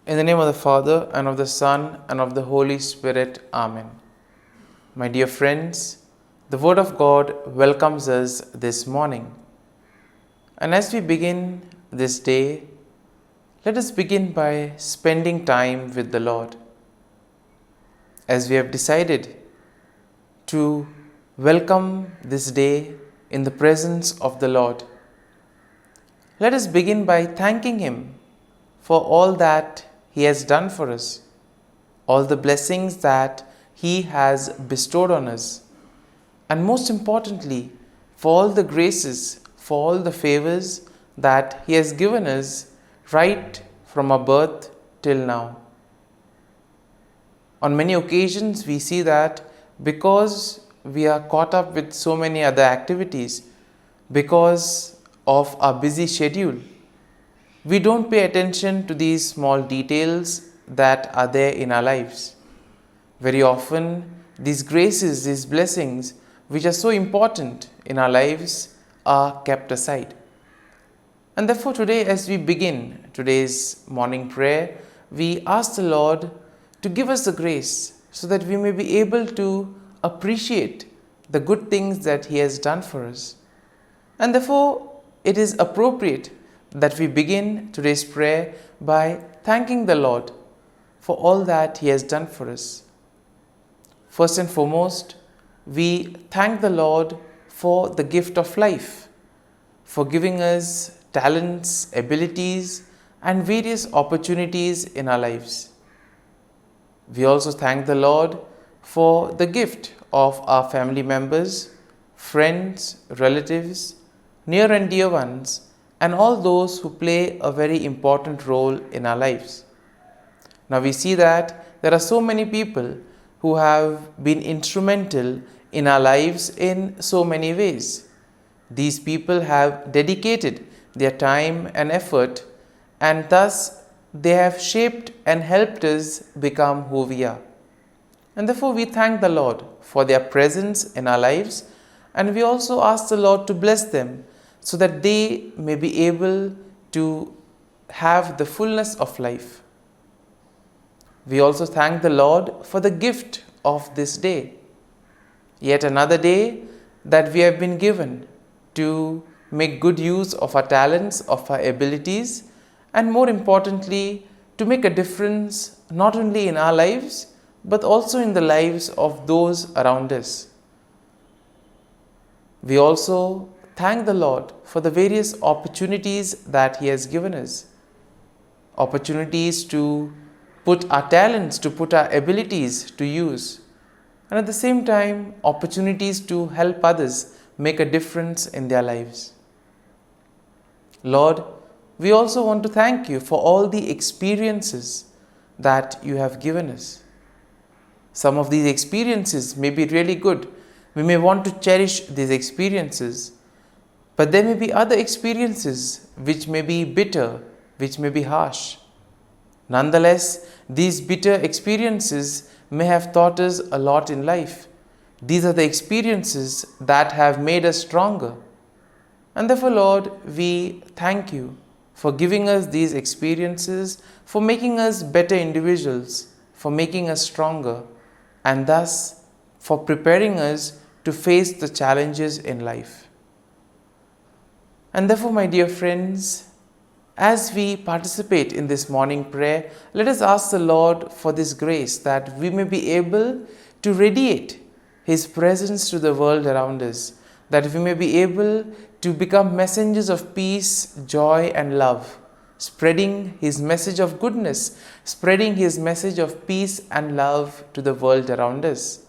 In the name of the Father, and of the Son, and of the Holy Spirit. Amen. My dear friends, the Word of God welcomes us this morning. And as we begin this day, let us begin by spending time with the Lord. As we have decided to welcome this day in the presence of the Lord, let us begin by thanking Him for all that He has done for us, all the blessings that He has bestowed on us, and most importantly, for all the graces, for all the favors that He has given us right from our birth till now. On many occasions, we see that because we are caught up with so many other activities, because of our busy schedule, we don't pay attention to these small details that are there in our lives. Very often, these graces, these blessings, which are so important in our lives, are kept aside. And therefore today, as we begin today's morning prayer, we ask the Lord to give us the grace so that we may be able to appreciate the good things that He has done for us. And therefore, it is appropriate that we begin today's prayer by thanking the Lord for all that He has done for us. First and foremost, we thank the Lord for the gift of life, for giving us talents, abilities, and various opportunities in our lives. We also thank the Lord for the gift of our family members, friends, relatives, near and dear ones, and all those who play a very important role in our lives. Now we see that there are so many people who have been instrumental in our lives in so many ways. These people have dedicated their time and effort, and thus they have shaped and helped us become who we are. And therefore we thank the Lord for their presence in our lives, and we also ask the Lord to bless them so that they may be able to have the fullness of life. We also thank the Lord for the gift of this day, yet another day that we have been given to make good use of our talents, of our abilities, and more importantly, to make a difference not only in our lives, but also in the lives of those around us. We also thank the Lord for the various opportunities that He has given us. Opportunities to put our talents, to put our abilities to use. And at the same time, opportunities to help others make a difference in their lives. Lord, we also want to thank You for all the experiences that You have given us. Some of these experiences may be really good. We may want to cherish these experiences. But there may be other experiences which may be bitter, which may be harsh. Nonetheless, these bitter experiences may have taught us a lot in life. These are the experiences that have made us stronger. And therefore, Lord, we thank You for giving us these experiences, for making us better individuals, for making us stronger, and thus for preparing us to face the challenges in life. And therefore, my dear friends, as we participate in this morning prayer, let us ask the Lord for this grace that we may be able to radiate His presence to the world around us, that we may be able to become messengers of peace, joy, and love, spreading His message of goodness, spreading His message of peace and love to the world around us.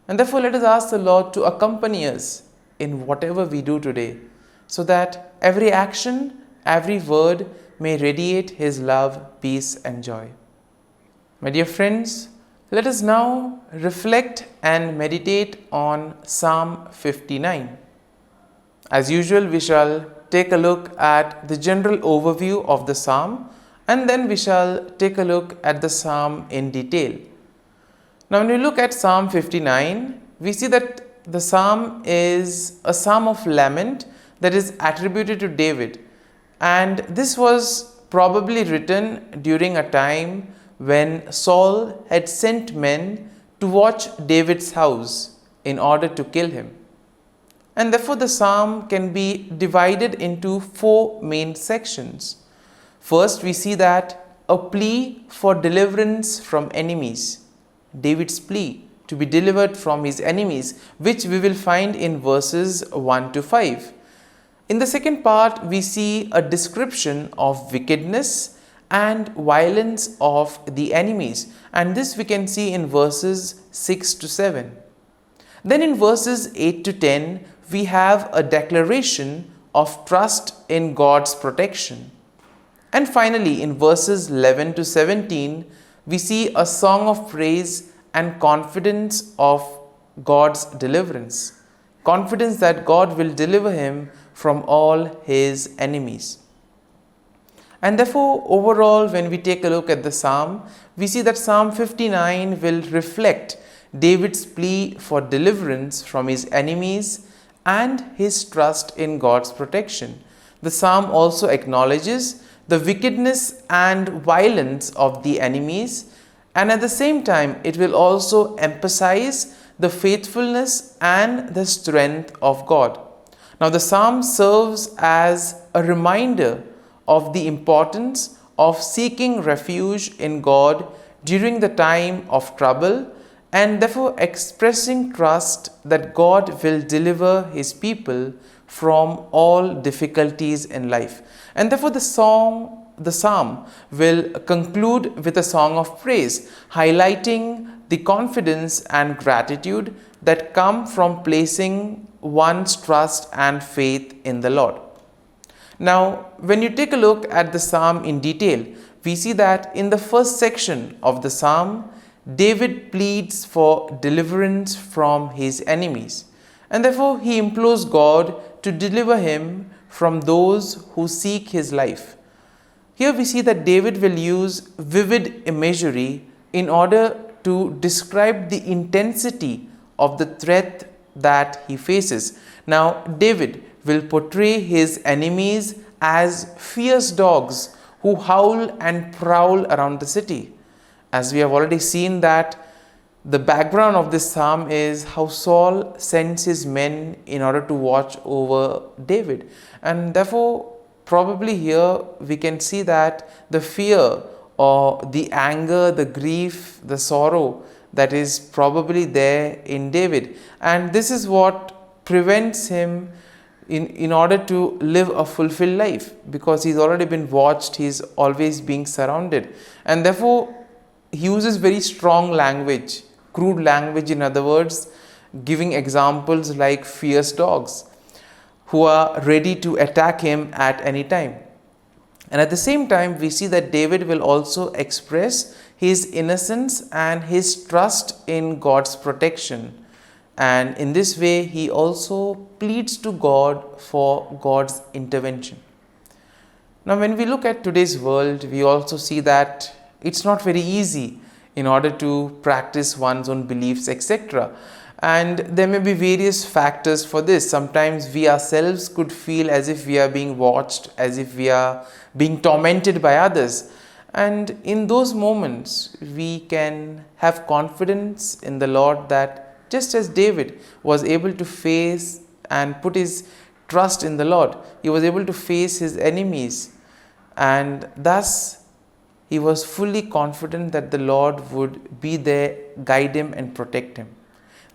And therefore, let us ask the Lord to accompany us in whatever we do today, so that every action, every word may radiate His love, peace, and joy. My dear friends, let us now reflect and meditate on Psalm 59. As usual, we shall take a look at the general overview of the psalm, and then we shall take a look at the psalm in detail. Now, when we look at Psalm 59, we see that the psalm is a psalm of lament that is attributed to David, and this was probably written during a time when Saul had sent men to watch David's house in order to kill him. And therefore the psalm can be divided into four main sections. First, we see that a plea for deliverance from enemies. David's plea to be delivered from his enemies, which we will find in verses 1 to 5. In the second part, we see a description of wickedness and violence of the enemies, and this we can see in verses 6 to 7. Then in verses 8 to 10, we have a declaration of trust in God's protection. And finally, in verses 11 to 17, we see a song of praise and confidence of God's deliverance. Confidence that God will deliver him from all his enemies. And therefore, overall, when we take a look at the psalm, we see that Psalm 59 will reflect David's plea for deliverance from his enemies and his trust in God's protection. The psalm also acknowledges the wickedness and violence of the enemies, and at the same time, it will also emphasize the faithfulness and the strength of God. Now, the psalm serves as a reminder of the importance of seeking refuge in God during the time of trouble, and therefore expressing trust that God will deliver his people from all difficulties in life. And therefore the psalm will conclude with a song of praise, highlighting the confidence and gratitude that come from placing one's trust and faith in the Lord. Now, when you take a look at the psalm in detail, we see that in the first section of the psalm, David pleads for deliverance from his enemies, and therefore he implores God to deliver him from those who seek his life. Here we see that David will use vivid imagery in order to describe the intensity of the threat that he faces. Now, David will portray his enemies as fierce dogs who howl and prowl around the city. As we have already seen that the background of this psalm is how Saul sends his men in order to watch over David. And therefore, probably here we can see that the fear or the anger, the grief, the sorrow that is probably there in David. And this is what prevents him in order to live a fulfilled life, because he's already been watched, he's always being surrounded. And therefore, he uses very strong language, crude language, in other words, giving examples like fierce dogs who are ready to attack him at any time. And at the same time, we see that David will also express his innocence and his trust in God's protection. And in this way, he also pleads to God for God's intervention. Now, when we look at today's world, we also see that it's not very easy in order to practice one's own beliefs, etc. And there may be various factors for this. Sometimes we ourselves could feel as if we are being watched, as if we are being tormented by others. And in those moments, we can have confidence in the Lord that just as David was able to face and put his trust in the Lord, he was able to face his enemies, and thus he was fully confident that the Lord would be there, guide him and protect him.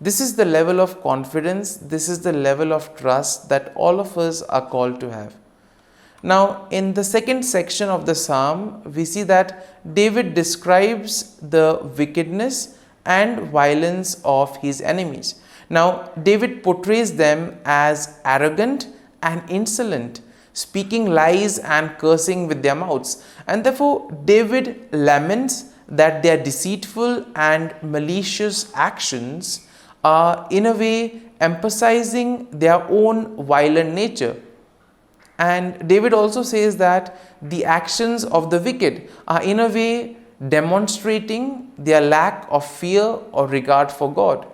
This is the level of confidence, this is the level of trust that all of us are called to have. Now, in the second section of the psalm, we see that David describes the wickedness and violence of his enemies. Now, David portrays them as arrogant and insolent, speaking lies and cursing with their mouths. And therefore, David laments that their deceitful and malicious actions are in a way emphasizing their own violent nature. And David also says that the actions of the wicked are in a way demonstrating their lack of fear or regard for God.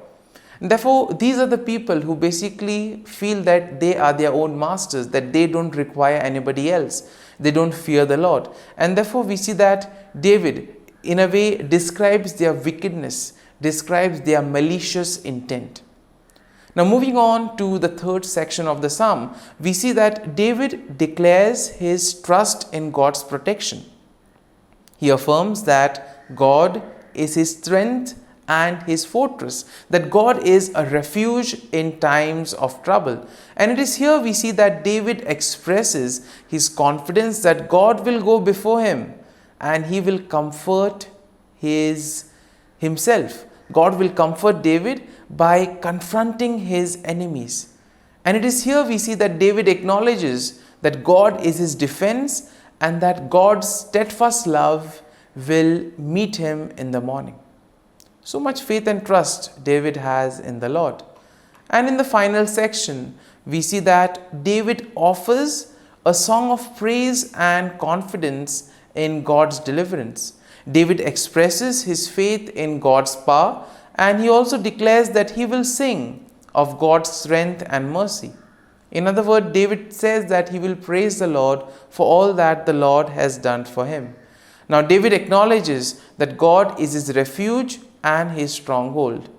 And therefore, these are the people who basically feel that they are their own masters, that they don't require anybody else. They don't fear the Lord. And therefore, we see that David, in a way, describes their wickedness, describes their malicious intent. Now, moving on to the third section of the psalm, we see that David declares his trust in God's protection. He affirms that God is his strength and his fortress, that God is a refuge in times of trouble. And it is here we see that David expresses his confidence that God will go before him and he will comfort himself. God will comfort David by confronting his enemies. And it is here we see that David acknowledges that God is his defense and that God's steadfast love will meet him in the morning. So much faith and trust David has in the Lord. And in the final section, we see that David offers a song of praise and confidence in God's deliverance. David expresses his faith in God's power, and he also declares that he will sing of God's strength and mercy. In other words, David says that he will praise the Lord for all that the Lord has done for him. Now, David acknowledges that God is his refuge and his stronghold,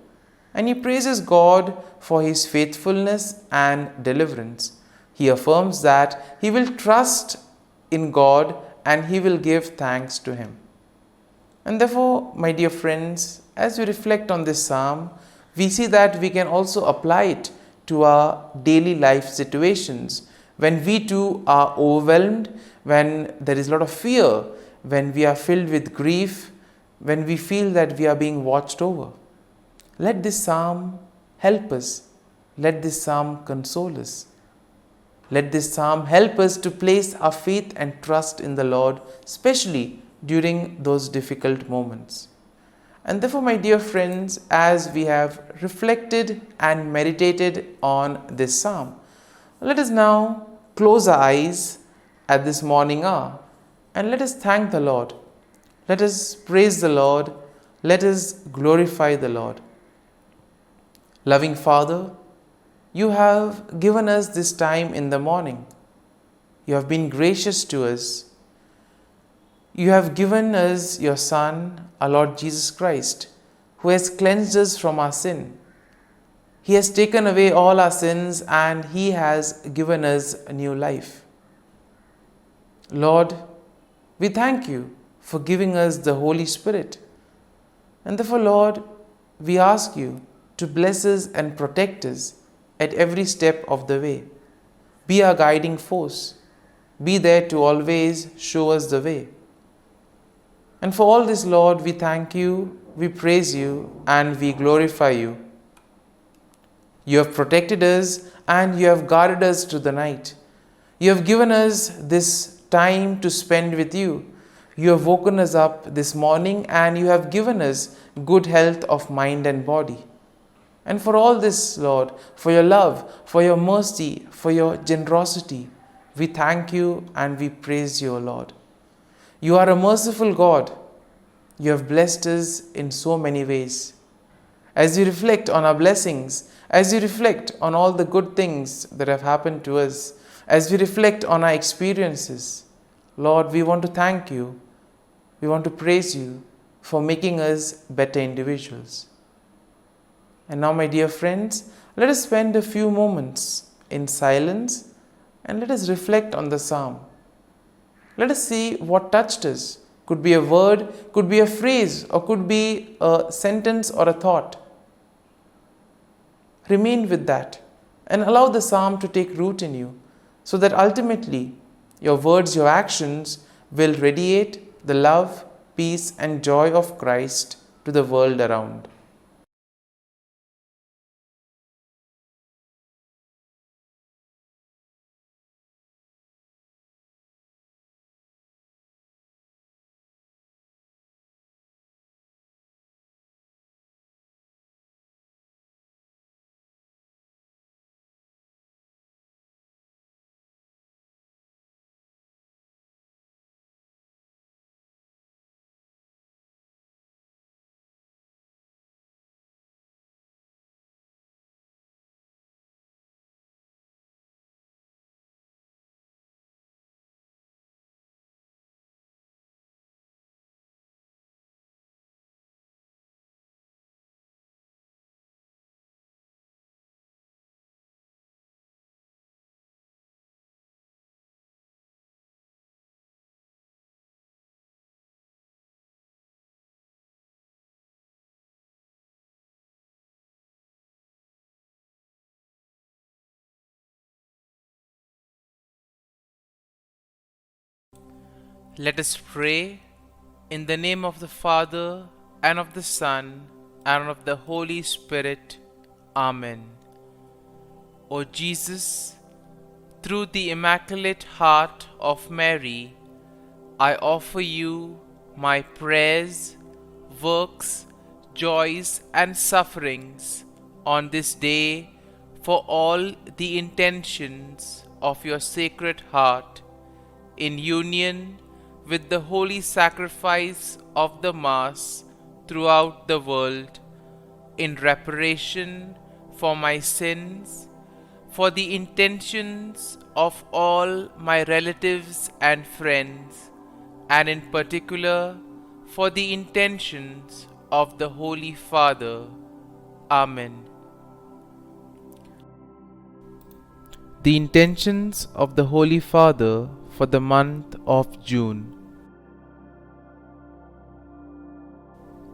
and he praises God for his faithfulness and deliverance. He affirms that he will trust in God and he will give thanks to him. And therefore, my dear friends, as we reflect on this psalm, we see that we can also apply it to our daily life situations. When we too are overwhelmed, when there is a lot of fear, when we are filled with grief, when we feel that we are being watched over. Let this psalm help us. Let this psalm console us. Let this psalm help us to place our faith and trust in the Lord, especially during those difficult moments. And therefore, my dear friends, as we have reflected and meditated on this psalm, let us now close our eyes at this morning hour and let us thank the Lord. Let us praise the Lord. Let us glorify the Lord. Loving Father, you have given us this time in the morning. You have been gracious to us. You have given us your Son, our Lord Jesus Christ, who has cleansed us from our sin. He has taken away all our sins and He has given us a new life. Lord, we thank you for giving us the Holy Spirit. And therefore, Lord, we ask you to bless us and protect us at every step of the way. Be our guiding force. Be there to always show us the way. And for all this, Lord, we thank you, we praise you, and we glorify you. You have protected us and you have guarded us through the night. You have given us this time to spend with you. You have woken us up this morning and you have given us good health of mind and body. And for all this, Lord, for your love, for your mercy, for your generosity, we thank you and we praise you, Lord. You are a merciful God. You have blessed us in so many ways. As we reflect on our blessings, as we reflect on all the good things that have happened to us, as we reflect on our experiences, Lord, we want to thank you. We want to praise you for making us better individuals. And now, my dear friends, let us spend a few moments in silence and let us reflect on the psalm. Let us see what touched us. Could be a word, could be a phrase, or could be a sentence or a thought. Remain with that and allow the psalm to take root in you so that ultimately your words, your actions will radiate the love, peace, and joy of Christ to the world around. Let us pray in the name of the Father, and of the Son, and of the Holy Spirit. Amen. O Jesus, through the Immaculate Heart of Mary, I offer you my prayers, works, joys, and sufferings on this day for all the intentions of your Sacred Heart, in union with the holy sacrifice of the Mass throughout the world, in reparation for my sins, for the intentions of all my relatives and friends, and in particular for the intentions of the Holy Father. Amen. The intentions of the Holy Father for the month of June.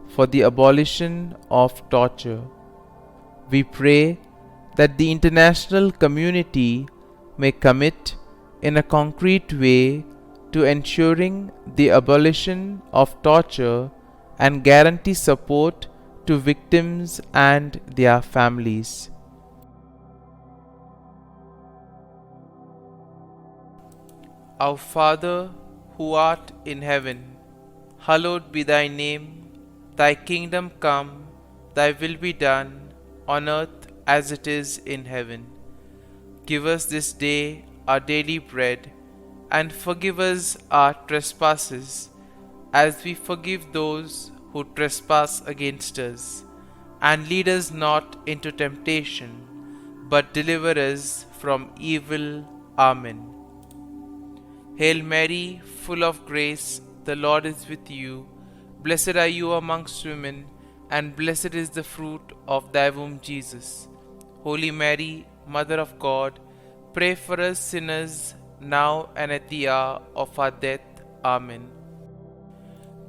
For the abolition of torture. We pray that the international community may commit in a concrete way to ensuring the abolition of torture and guarantee support to victims and their families. Our Father, who art in heaven, hallowed be thy name. Thy kingdom come, thy will be done, on earth as it is in heaven. Give us this day our daily bread, and forgive us our trespasses, as we forgive those who trespass against us. And lead us not into temptation, but deliver us from evil. Amen. Hail Mary, full of grace, the Lord is with you. Blessed are you amongst women, and blessed is the fruit of thy womb, Jesus. Holy Mary, Mother of God, pray for us sinners, now and at the hour of our death. Amen.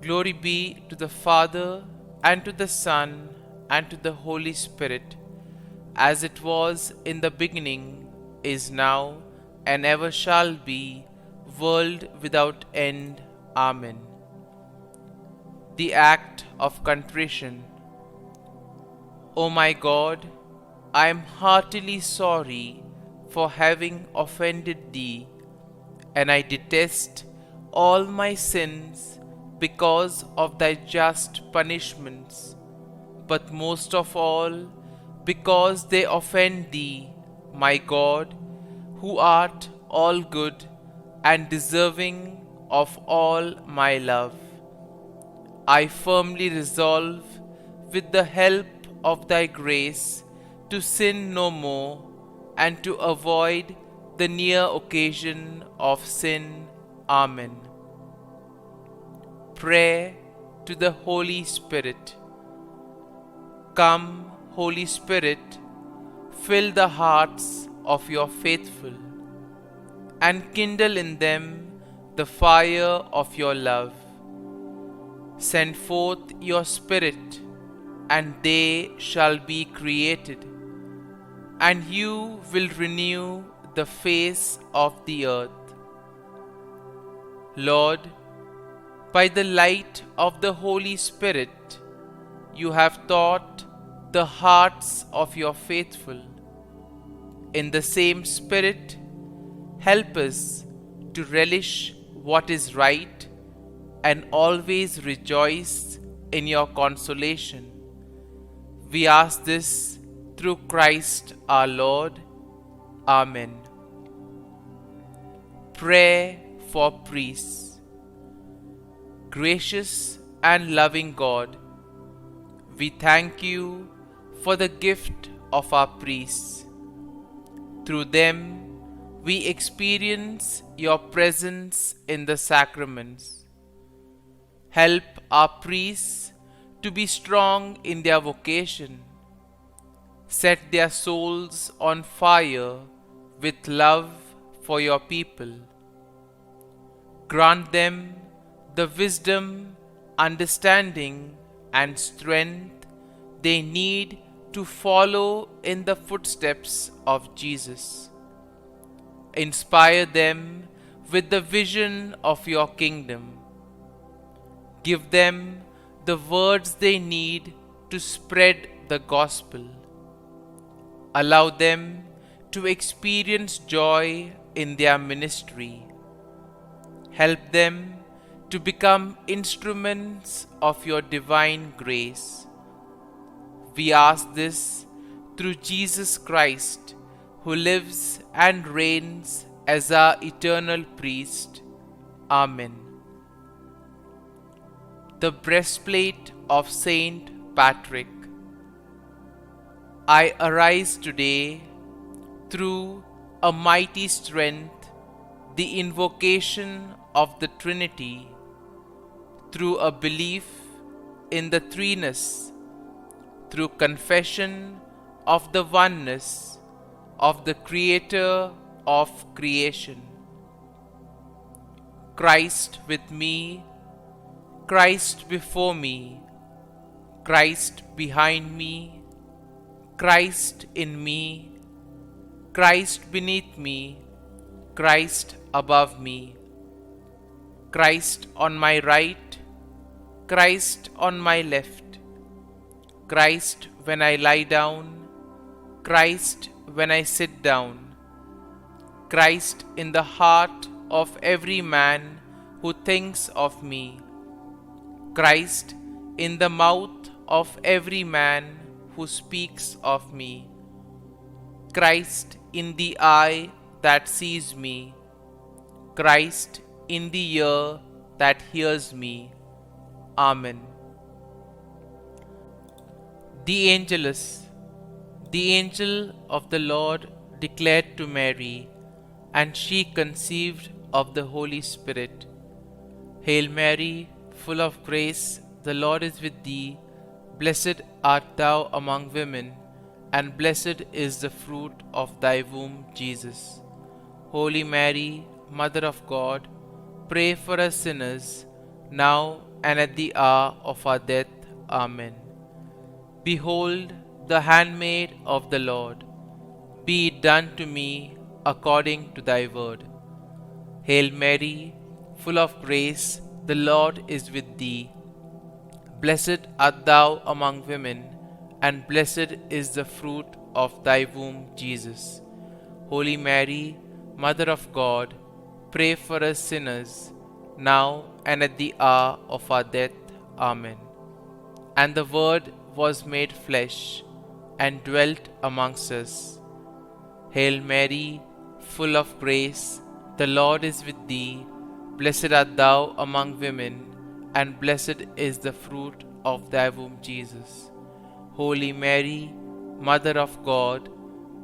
Glory be to the Father, and to the Son, and to the Holy Spirit, as it was in the beginning, is now, and ever shall be, world without end. Amen. The act of contrition. O my God, I am heartily sorry for having offended thee, and I detest all my sins because of thy just punishments, but most of all because they offend thee, my God, who art all good and deserving of all my love. I firmly resolve, with the help of thy grace, to sin no more, and to avoid the near occasion of sin. Amen. Prayer to the Holy Spirit. Come, Holy Spirit, fill the hearts of your faithful, and kindle in them the fire of your love. Send forth your Spirit, and they shall be created, and you will renew the face of the earth. Lord, by the light of the Holy Spirit, you have taught the hearts of your faithful. In the same Spirit, help us to relish what is right and always rejoice in your consolation. We ask this through Christ our Lord. Amen. Prayer for priests. Gracious and loving God, we thank you for the gift of our priests. Through them, we experience your presence in the sacraments. Help our priests to be strong in their vocation. Set their souls on fire with love for your people. Grant them the wisdom, understanding, and strength they need to follow in the footsteps of Jesus. Inspire them with the vision of your kingdom. Give them the words they need to spread the gospel. Allow them to experience joy in their ministry. Help them to become instruments of your divine grace. We ask this through Jesus Christ, who lives and reigns as our eternal priest. Amen. The breastplate of Saint Patrick. I arise today through a mighty strength, the invocation of the Trinity, through a belief in the threeness, through confession of the oneness of the Creator of creation. Christ with me, Christ before me, Christ behind me, Christ in me, Christ beneath me, Christ above me, Christ on my right, Christ on my left, Christ when I lie down, Christ when I sit down, Christ in the heart of every man who thinks of me, Christ in the mouth of every man who speaks of me, Christ in the eye that sees me, Christ in the ear that hears me. Amen. The Angelus. The angel of the Lord declared to Mary, and she conceived of the Holy Spirit. Hail Mary, full of grace, the Lord is with thee. Blessed art thou among women, and blessed is the fruit of thy womb, Jesus. Holy Mary, Mother of God, pray for us sinners, now and at the hour of our death. Amen. Behold, the handmaid of the Lord. Be it done to me according to thy word. Hail Mary, full of grace, the Lord is with thee. Blessed art thou among women, and blessed is the fruit of thy womb, Jesus. Holy Mary, Mother of God, pray for us sinners, now and at the hour of our death. Amen. And the Word was made flesh, and dwelt amongst us. Hail Mary, full of grace, the Lord is with thee. Blessed art thou among women, and blessed is the fruit of thy womb, Jesus. Holy Mary, Mother of God,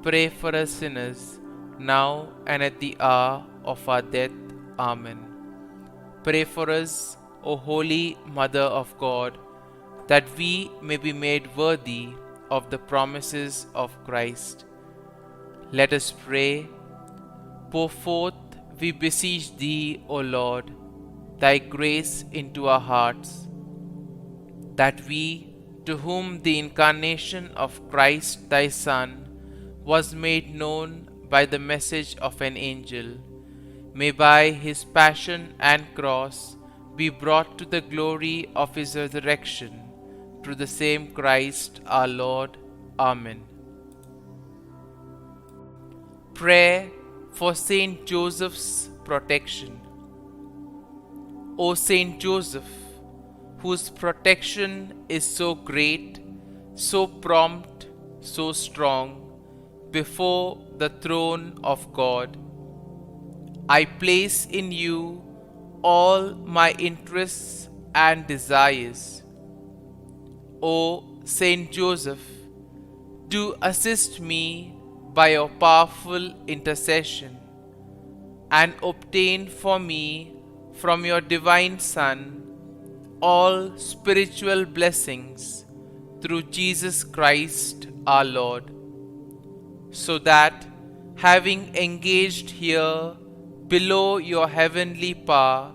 pray for us sinners, now and at the hour of our death. Amen. Pray for us, O Holy Mother of God, that we may be made worthy of the promises of Christ. Let us pray. Pour forth, we beseech thee, O Lord, thy grace into our hearts, that we, to whom the incarnation of Christ thy Son was made known by the message of an angel, may by his passion and cross be brought to the glory of his resurrection, through the same Christ our Lord. Amen. Prayer for Saint Joseph's protection. O Saint Joseph, whose protection is so great, so prompt, so strong, before the throne of God, I place in you all my interests and desires. O Saint Joseph, do assist me by your powerful intercession, and obtain for me from your divine Son all spiritual blessings through Jesus Christ our Lord, so that, having engaged here below your heavenly power,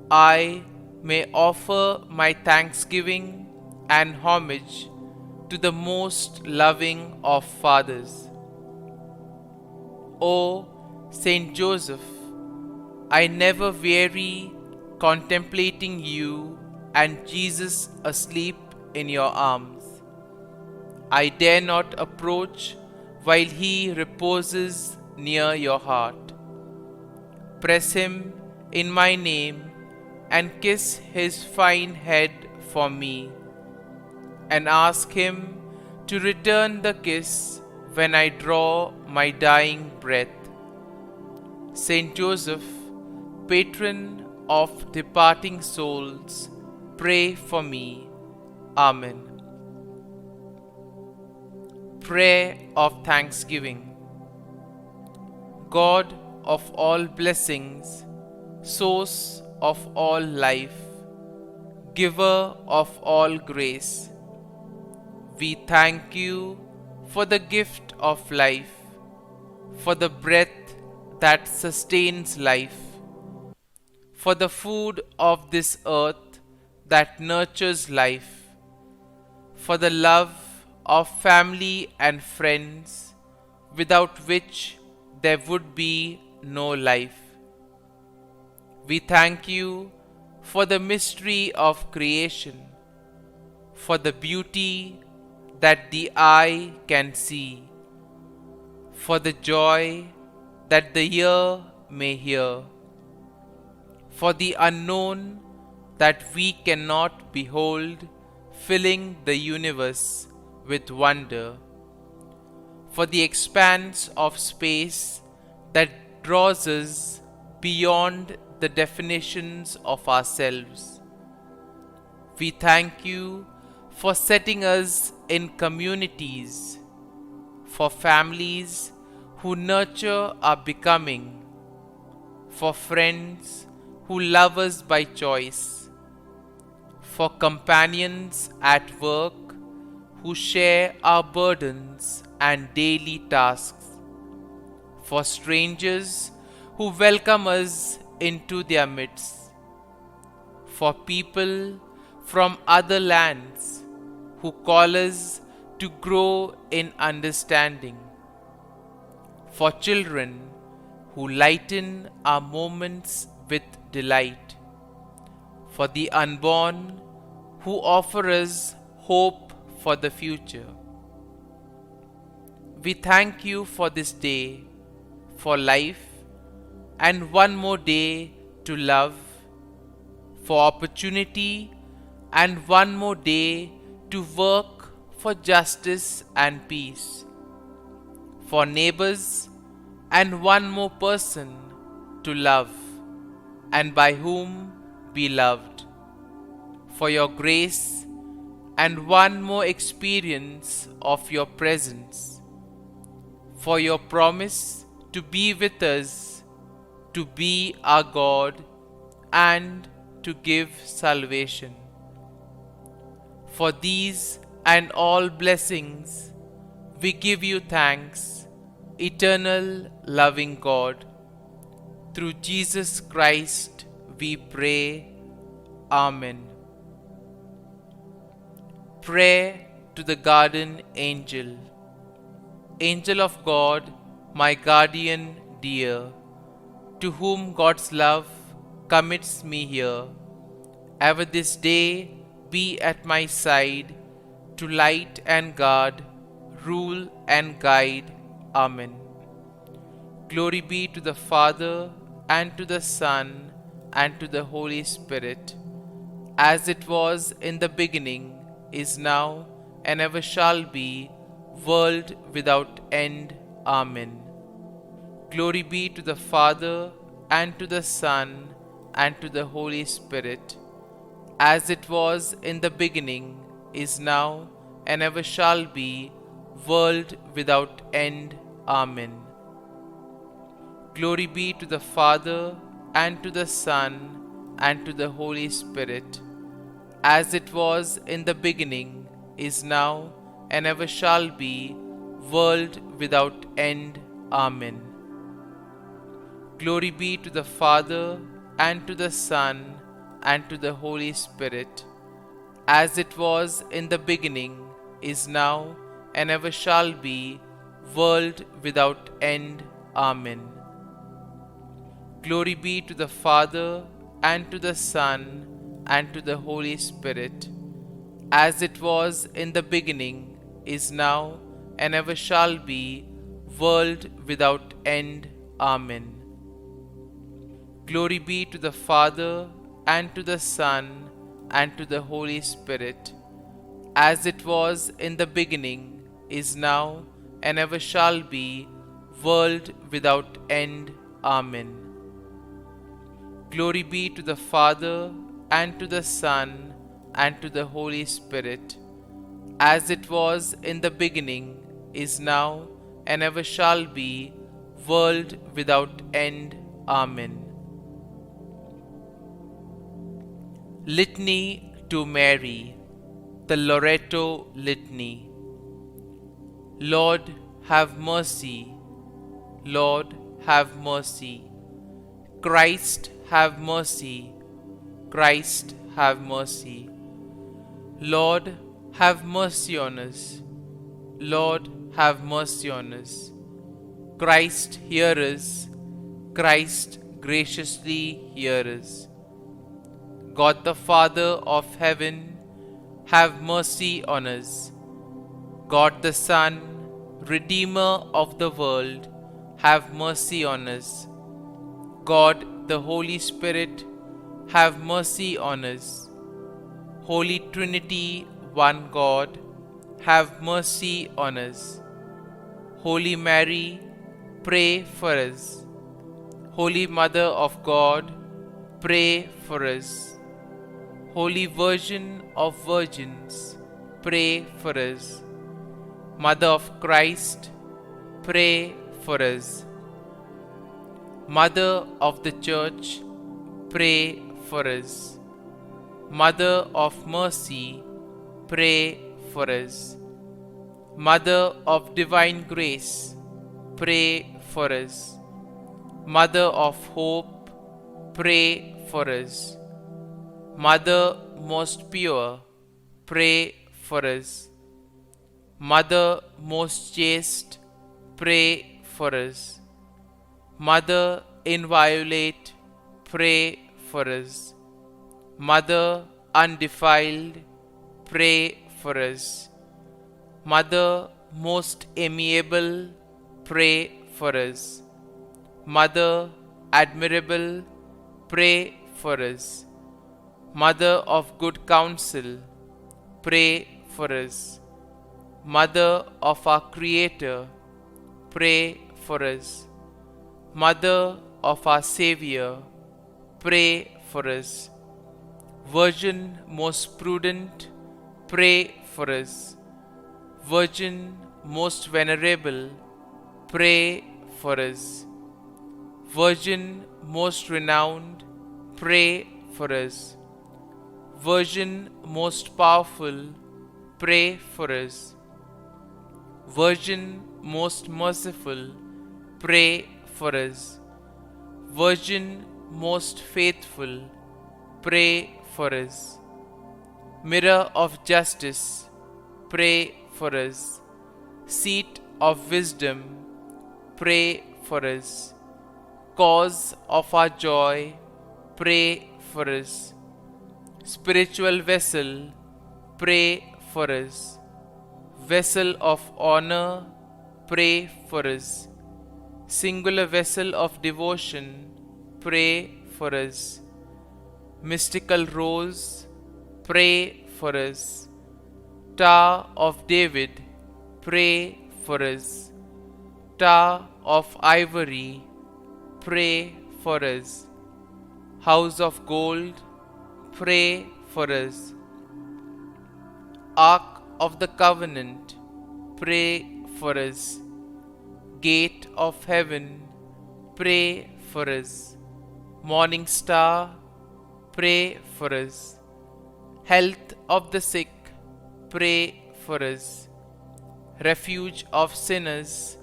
I may offer my thanksgiving and homage to the most loving of fathers. O Saint Joseph, I never weary contemplating you and Jesus asleep in your arms. I dare not approach while he reposes near your heart. Press him in my name and kiss his fine head for me, and ask him to return the kiss when I draw my dying breath. Saint Joseph, patron of departing souls, pray for me. Amen. Prayer of Thanksgiving. God of all blessings, source of all life, giver of all grace, we thank you for the gift of life, for the breath that sustains life, for the food of this earth that nurtures life, for the love of family and friends, without which there would be no life. We thank you for the mystery of creation, for the beauty that the eye can see, for the joy that the ear may hear, for the unknown that we cannot behold, filling the universe with wonder, for the expanse of space that draws us beyond the definitions of ourselves. We thank you for setting us in communities, for families who nurture our becoming, for friends who love us by choice, for companions at work who share our burdens and daily tasks, for strangers who welcome us into their midst, for people from other lands who call us to grow in understanding, for children who lighten our moments with delight, for the unborn who offer us hope for the future. We thank you for this day, for life, and one more day to love, for opportunity, and one more day to work for justice and peace, for neighbors, and one more person to love, and by whom be loved, for your grace, and one more experience of your presence, for your promise to be with us, to be our God, and to give salvation. For these and all blessings, we give you thanks, eternal loving God. Through Jesus Christ we pray. Amen. Prayer to the Guardian Angel. Angel of God, my guardian dear, to whom God's love commits me here, ever this day be at my side, to light and guard, rule and guide. Amen. Glory be to the Father, and to the Son, and to the Holy Spirit, as it was in the beginning, is now, and ever shall be, world without end. Amen. Glory be to the Father, and to the Son, and to the Holy Spirit, as it was in the beginning, is now, and ever shall be, world without end. Amen. Glory be to the Father, and to the Son, and to the Holy Spirit, as it was in the beginning, is now, and ever shall be, world without end. Amen. Glory be to the Father, and to the Son, and to the Holy Spirit, as it was in the beginning, is now, and ever shall be, world without end. Amen. Glory be to the Father, and to the Son, and to the Holy Spirit, as it was in the beginning, is now, and ever shall be, world without end. Amen. Glory be to the Father, and to the Son, and to the Holy Spirit, as it was in the beginning, is now, and ever shall be, world without end. Amen. Glory be to the Father, and to the Son, and to the Holy Spirit, as it was in the beginning, is now, and ever shall be, world without end. Amen. Litany to Mary, the Loreto Litany. Lord, have mercy. Lord, have mercy. Christ, have mercy. Christ, have mercy. Lord, have mercy on us. Lord, have mercy on us. Christ, hear us. Christ, graciously hear us. God the Father of heaven, have mercy on us. God the Son, Redeemer of the world, have mercy on us. God the Holy Spirit, have mercy on us. Holy Trinity, one God, have mercy on us. Holy Mary, pray for us. Holy Mother of God, pray for us. Holy Virgin of Virgins, pray for us. Mother of Christ, pray for us. Mother of the Church, pray for us. Mother of Mercy, pray for us. Mother of Divine Grace, pray for us. Mother of Hope, pray for us. Mother most pure, pray for us. Mother most chaste, pray for us. Mother inviolate, pray for us. Mother undefiled, pray for us. Mother most amiable, pray for us. Mother admirable, pray for us. Mother of good counsel, pray for us. Mother of our Creator, pray for us. Mother of our Savior, pray for us. Virgin most prudent, pray for us. Virgin most venerable, pray for us. Virgin most renowned, pray for us. Virgin most powerful, pray for us. Virgin most merciful, pray for us. Virgin most faithful, pray for us. Mirror of justice, pray for us. Seat of wisdom, pray for us. Cause of our joy, pray for us. Spiritual vessel, pray for us. Vessel of honor, pray for us. Singular vessel of devotion, pray for us. Mystical rose, pray for us. Tower of David, pray for us. Tower of ivory, pray for us. House of gold, pray for us. Ark of the Covenant, pray for us. Gate of heaven, pray for us. Morning star, pray for us. Health of the sick, pray for us. Refuge of sinners,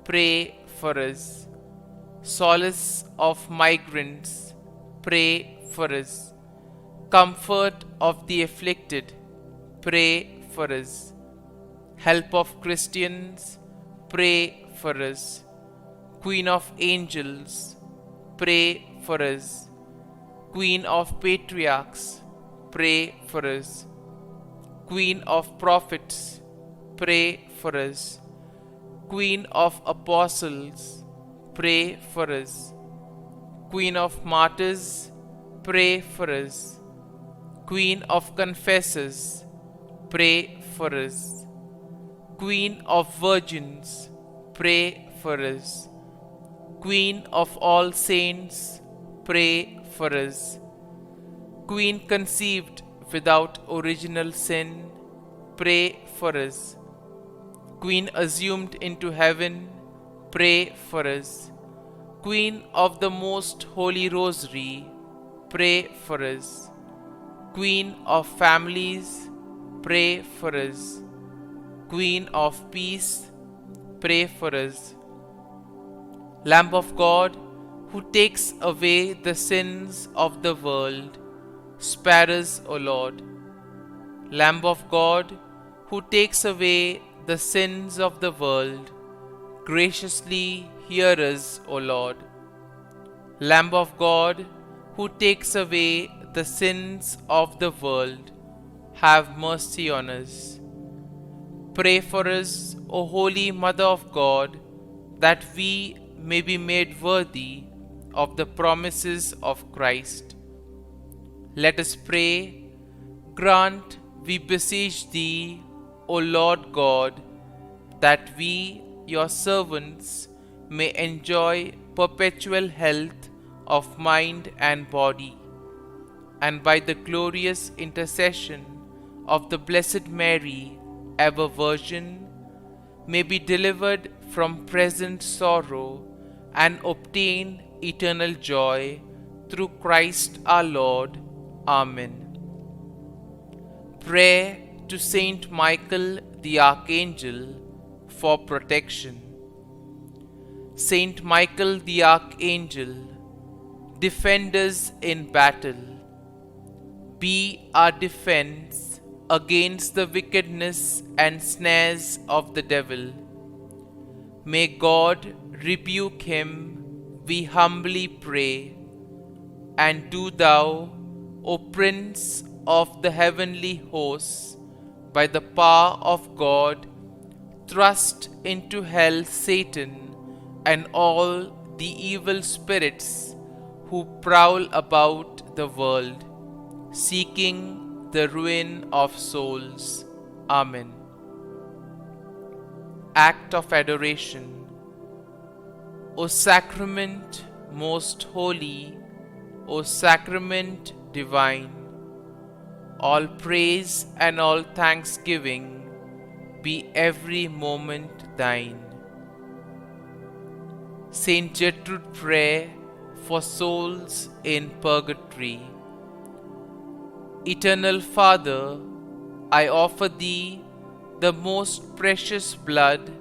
pray for us. Solace of migrants, pray for us. Comfort of the afflicted, pray for us. Help of Christians, pray for us. Queen of angels, pray for us. Queen of patriarchs, pray for us. Queen of prophets, pray for us. Queen of apostles, pray for us. Queen of martyrs, pray for us. Queen of confessors, pray for us. Queen of virgins, pray for us. Queen of all saints, pray for us. Queen conceived without original sin, pray for us. Queen assumed into heaven, pray for us. Queen of the Most Holy Rosary, pray for us. Queen of families, pray for us. Queen of peace, pray for us. Lamb of God, who takes away the sins of the world, spare us, O Lord. Lamb of God, who takes away the sins of the world, graciously hear us, O Lord. Lamb of God, who takes away the sins of the world, have mercy on us. Pray for us, O Holy Mother of God, that we may be made worthy of the promises of Christ. Let us pray. Grant, we beseech Thee, O Lord God, that we, Your servants, may enjoy perpetual health of mind and body, and by the glorious intercession of the Blessed Mary, ever Virgin, may be delivered from present sorrow and obtain eternal joy through Christ our Lord. Amen. Prayer to Saint Michael the Archangel for protection. Saint Michael the Archangel, defend us in battle. Be our defense against the wickedness and snares of the devil. May God rebuke him, we humbly pray. And do Thou, O Prince of the heavenly hosts, by the power of God, thrust into hell Satan and all the evil spirits who prowl about the world, seeking the ruin of souls. Amen. Act of Adoration. O Sacrament most holy, O Sacrament divine, all praise and all thanksgiving be every moment Thine. Saint Gertrude Prayer for souls in purgatory. Eternal Father, I offer Thee the most precious blood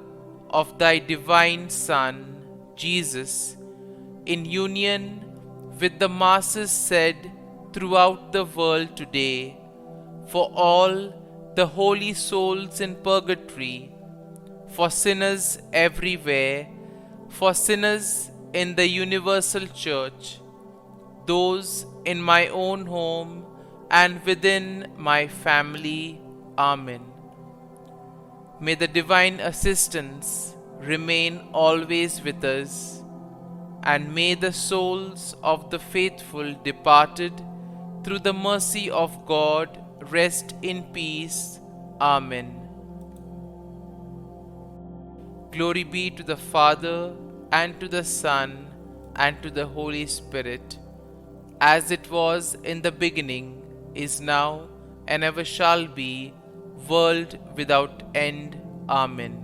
of Thy divine Son, Jesus, in union with the masses said throughout the world today, for all the holy souls in purgatory, for sinners everywhere, for sinners in the universal church, those in my own home and within my family. Amen. May the divine assistance remain always with us, and may the souls of the faithful departed through the mercy of God rest in peace. Amen. Glory be to the Father, and to the Son, and to the Holy Spirit, as it was in the beginning, is now, and ever shall be, world without end. Amen.